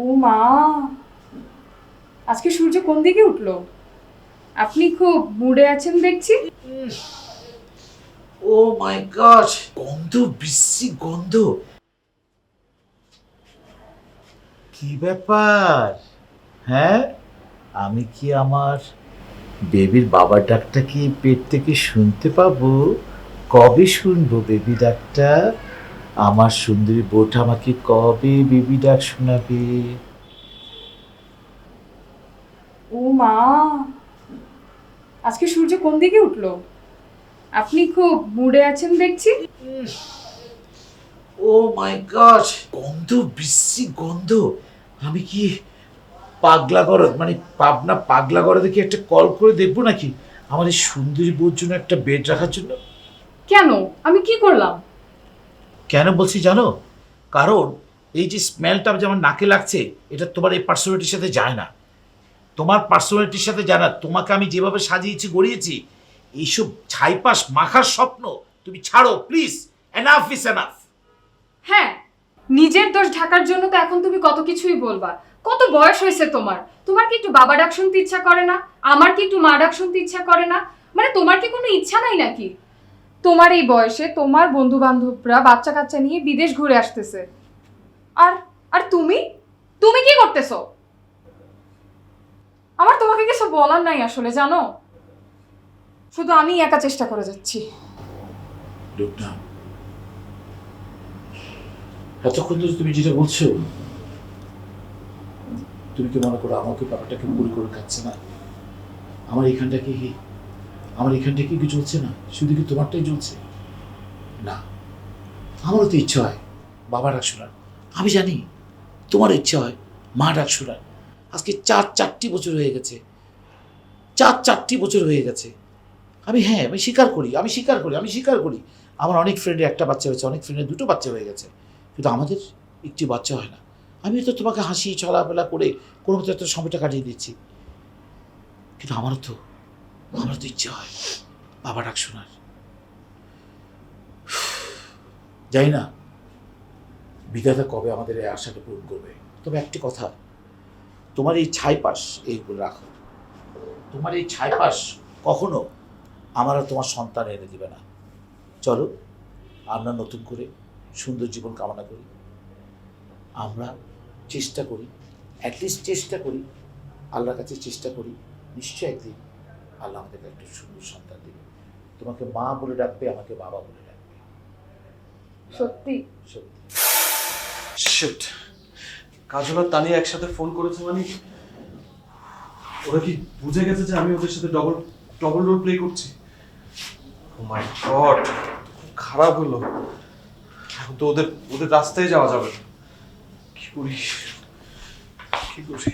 ও মা, আজকে সূর্য কোন দিকে উঠলো? আপনি খুব মুডে আছেন দেখছি। ও মাই গড, গন্ধ, বিশ্রী গন্ধ। কি ব্যাপার? হ্যাঁ, আমি কি আমার বেবির বাবার ডাকটা কি পেট থেকে শুনতে পাবো? কবে শুনবো বেবি ডাকটা? আমার সুন্দরী বউটা আমাকে কবে বেবি ডাক শোনাবে? ও মা, আজকে সূর্য কোন দিকে উঠলো? আপনি খুব মুডে আছেন দেখছি। ও মাই গড, গন্ধ, বিশ্রী গন্ধ। আমি কি পাগলা গরদ, মানে পাবনা পাগলা গরদে কি একটা কল করে দেখবো নাকি আমার এই সুন্দরী বউর জন্য একটা বেড রাখার জন্য? কেন? আমি কি করলাম? কেন বলছি জানো? কারণ এই যে স্মেলটা যে আমার নাকে লাগছে, এটা তোমার এই পার্সোনালিটির সাথে যায় না। তোমার পার্সোনালিটির সাথে যায় না। তোমাকে আমি যেভাবে সাজিয়েছি গড়িয়েছি, এইসব ছাইপাশ মাখার স্বপ্ন তুমি ছাড়ো প্লিজ। Enough is enough. হ্যাঁ, নিজের দোষ ঢাকার জন্য তো এখন তুমি কত কিছুই বলবা। কত বয়স হয়েছে তোমার? তোমার কি একটু বাবা ডাক শুনতে ইচ্ছা করে না? আমার কি একটু মা ডাক শুনতে ইচ্ছা করে না? মানে তোমার কি কোনো ইচ্ছা নাই নাকি? তোমার এই বয়সে তোমার বন্ধু বান্ধবরা বাচ্চা কাচ্চা নিয়ে বিদেশ ঘুরে আসতেছে, আর আর তুমি তুমি কি করতেছো? আমার তোমাকে কিছু বলার নাই আসলে, জানো, শুধু আমি একা চেষ্টা করে যাচ্ছি। লুকনা, এতক্ষণ ধরে তুমি যেটা বলছো, তুমি কি মনে করো আমাকে ব্যাপারটাকে পুরি করে খাচ্ছে না? আমার এখানটা কি কি চলছে না? শুধু কি তোমারটাই চলছে না? আমারও তো ইচ্ছা হয় বাবা ডাক শোনার। আমি জানি তোমার ইচ্ছা হয় মা ডাক শোনার। আজকে চারটি বছর হয়ে গেছে। চারটি বছর হয়ে গেছে। আমি স্বীকার করি আমার অনেক ফ্রেন্ডের একটা বাচ্চা হয়েছে, অনেক ফ্রেন্ডের দুটো বাচ্চা হয়ে গেছে, কিন্তু আমাদের একটি বাচ্চা হয় না। আমি তো তোমাকে হাসি চলাফেরা করে কোনো মতো একটা সময়টা কাটিয়ে দিচ্ছি, কিন্তু আমারও তো ইচ্ছে হয় বাবা ডাক শোনার। জানি না বিধাতা কবে আমাদের এই আশাটা পূরণ করবে। তবে একটি কথা, তোমার এই ছাইপাশ এইগুলো রাখো। তোমার এই ছাইপাশ কখনো আমার আর তোমার সন্তান এনে দিবে না। চলো আমরা নতুন করে সুন্দর জীবন কামনা করি। আমরা চেষ্টা করি, অ্যাটলিস্ট চেষ্টা করি, আল্লাহর কাছে চেষ্টা করি, নিশ্চয় একদিন আল্লাহ আমাদেরকে একটা সুন্দর সন্তান দেবে। তোমাকে মা বলে ডাকবে, আমাকে বাবা বলে ডাকবে। সত্যি সত্যি। শিট, কাজল আর তানিয়া একসাথে ফোন করেছে, মানে ওরা কি বুঝে গেছে যে আমি ওদের সাথে ডবল রোল প্লে করছি? ও মাই গড, খারাপ হলো। এখন তো ওদের রাস্তায় যাওয়া যাবে না। কি করি কি করি?